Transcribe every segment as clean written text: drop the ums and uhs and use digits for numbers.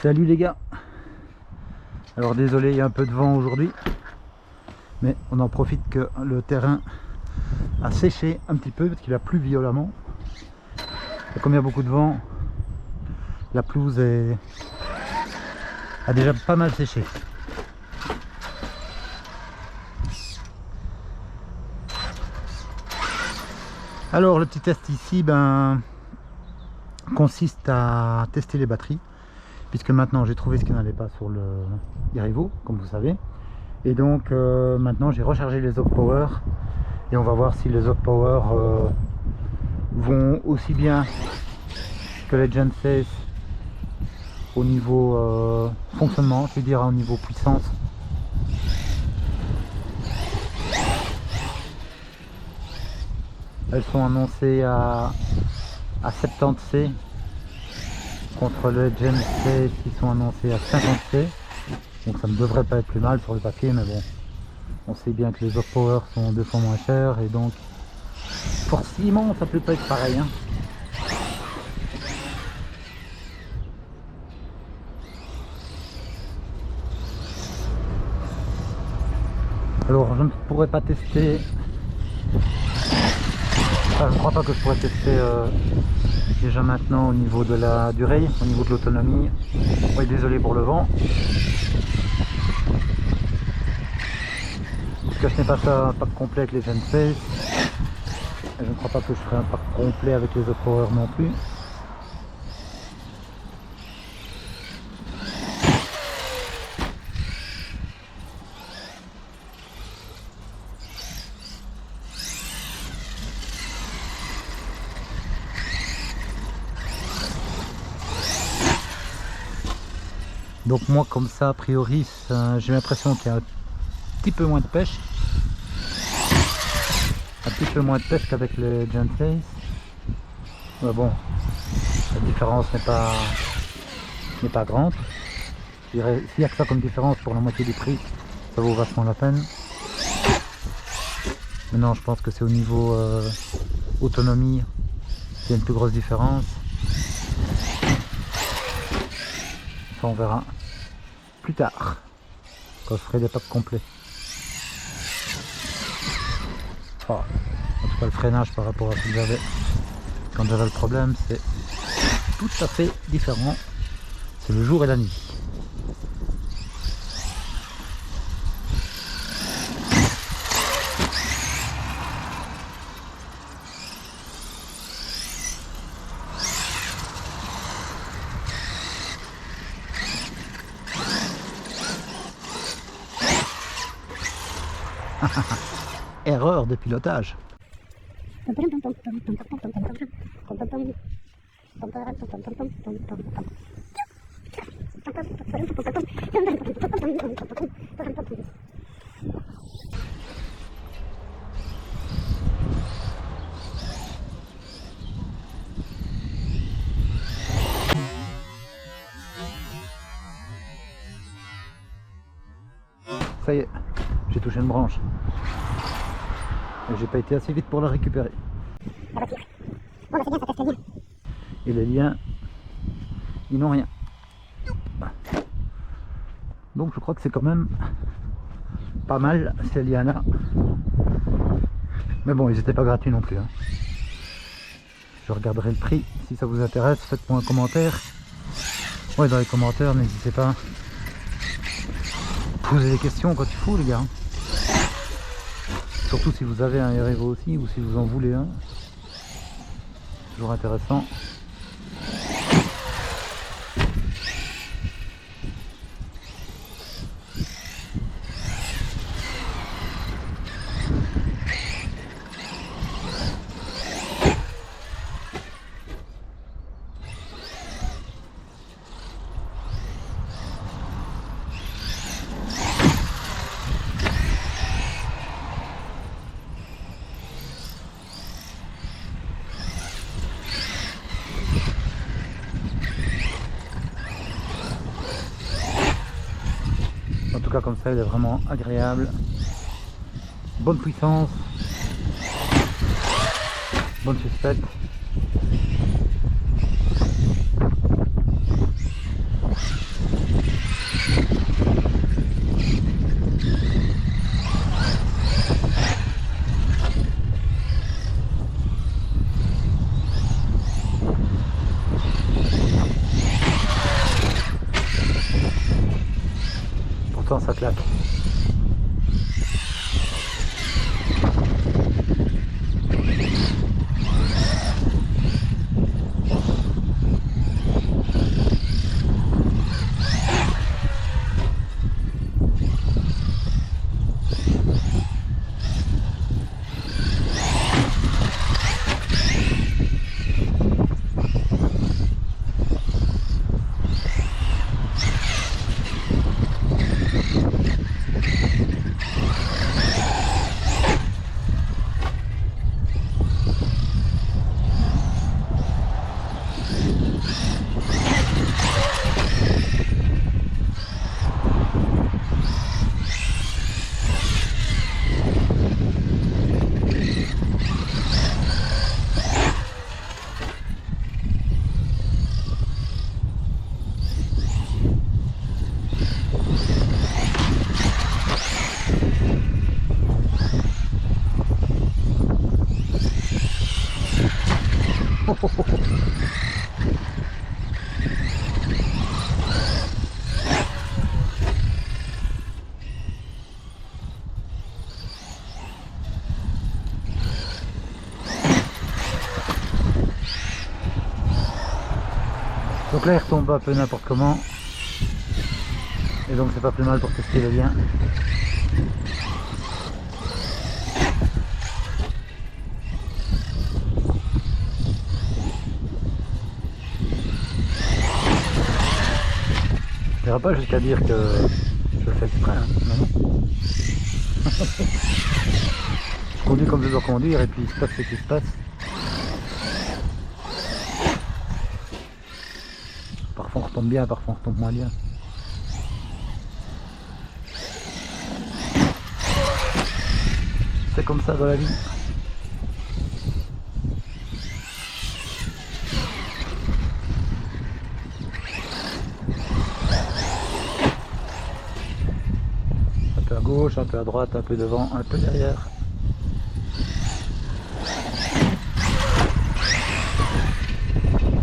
Salut les gars. Alors désolé, il y a un peu de vent aujourd'hui, mais on en profite que le terrain a séché un petit peu parce qu'il a plu violemment. Et comme il y a beaucoup de vent, la pelouse a déjà pas mal séché. Alors le petit test ici consiste à tester les batteries, puisque maintenant j'ai trouvé ce qui n'allait pas sur le Herivo, comme vous savez, et donc maintenant j'ai rechargé les Zog Power et on va voir si les Zog Power vont aussi bien que les Gen 16 au niveau fonctionnement, je veux dire au niveau puissance. Elles sont annoncées à 70C contre les Gen 16 qui sont annoncés à 50C. Donc ça ne devrait pas être plus mal sur le papier, mais bon, on sait bien que les Zog Power sont 2 fois moins chers et donc forcément ça peut pas être pareil, hein. Alors je ne pourrais pas tester, enfin, je ne crois pas que je pourrais tester déjà maintenant au niveau de la durée, au niveau de l'autonomie. Oui, désolé pour le vent. Parce que je n'ai pas fait un pack complet avec les Gen 16. Et je ne crois pas que je ferai un pack complet avec les Zog Power non plus. Donc moi comme ça a priori j'ai l'impression qu'il y a un petit peu moins de pêche. Un petit peu moins de pêche qu'avec les Gen 16. Mais bon, la différence n'est pas grande. Je dirais, s'il n'y a que ça comme différence pour la moitié du prix, ça vaut vachement la peine. Maintenant je pense que c'est au niveau autonomie qu'il y a une plus grosse différence. Ça on verra plus tard, quand je ferai des packs complets. Oh, en tout cas le freinage par rapport à ce que j'avais quand j'avais le problème, c'est tout à fait différent. C'est le jour et la nuit. Erreur de pilotage. Ça y est, j'ai touché une branche. Et j'ai pas été assez vite pour la récupérer. Et les liens, ils n'ont rien. Donc je crois que c'est quand même pas mal ces liens là. Mais bon, ils n'étaient pas gratuits non plus, hein. Je regarderai le prix. Si ça vous intéresse, faites-moi un commentaire. Ouais, dans les commentaires, n'hésitez pas. Posez des questions quand il faut, les gars. Surtout si vous avez un Herivo aussi, ou si vous en voulez un. Toujours intéressant. En tout cas comme ça il est vraiment agréable, bonne puissance, bonne suspecte. pourtant ça claque. Donc là il retombe un peu n'importe comment. Et donc c'est pas plus mal pour tester le lien. Je n'irai pas jusqu'à dire que je le fais exprès, hein. Non. Je conduis comme je dois conduire et puis il se passe ce qui se passe. Parfois on retombe bien, parfois on retombe moins bien. C'est comme ça dans la vie. Un peu à gauche, un peu à droite, un peu devant, un peu derrière.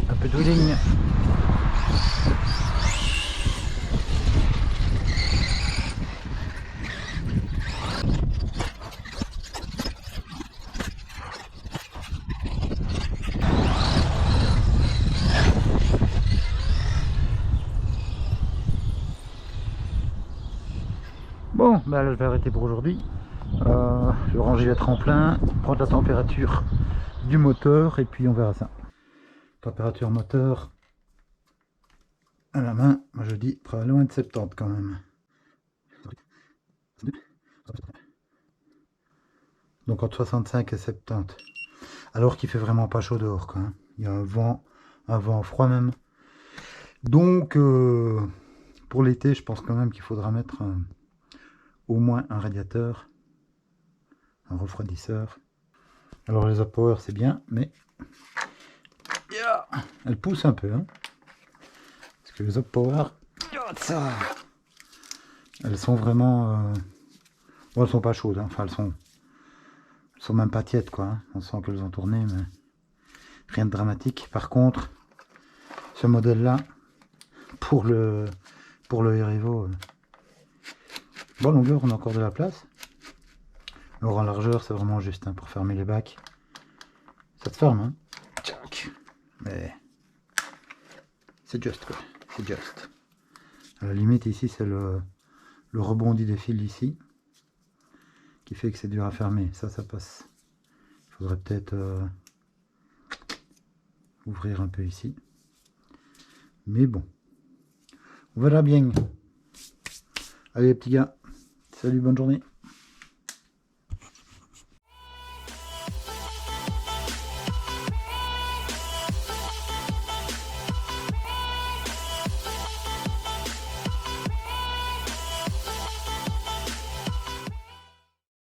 Un peu de wheeling. Bon, ben là je vais arrêter pour aujourd'hui. Je vais ranger les tremplins, prendre la température du moteur et puis on verra ça. Température moteur à la main, moi je dis loin de 70 quand même. Donc entre 65 et 70. Alors qu'il fait vraiment pas chaud dehors quoi, hein. Il y a un vent froid même. Donc pour l'été je pense quand même qu'il faudra mettre au moins un radiateur, un refroidisseur. Alors les Zop-Power c'est bien, mais elle pousse un peu, hein. Parce que les Zop-Power, elles sont vraiment bon, elles sont pas chaudes, hein. Enfin elles sont même pas tièdes quoi, hein. On sent qu'elles ont tourné, mais rien de dramatique. Par contre ce modèle là pour le Herivo, bon, longueur on a encore de la place. Alors en largeur c'est vraiment juste, hein, pour fermer les bacs. Ça te ferme, hein. Mais c'est juste quoi, c'est juste. À la limite ici c'est le rebondi des fils ici qui fait que c'est dur à fermer. Ça passe. Il faudrait peut-être ouvrir un peu ici. Mais bon, on verra bien. Allez les petits gars, salut, bonne journée.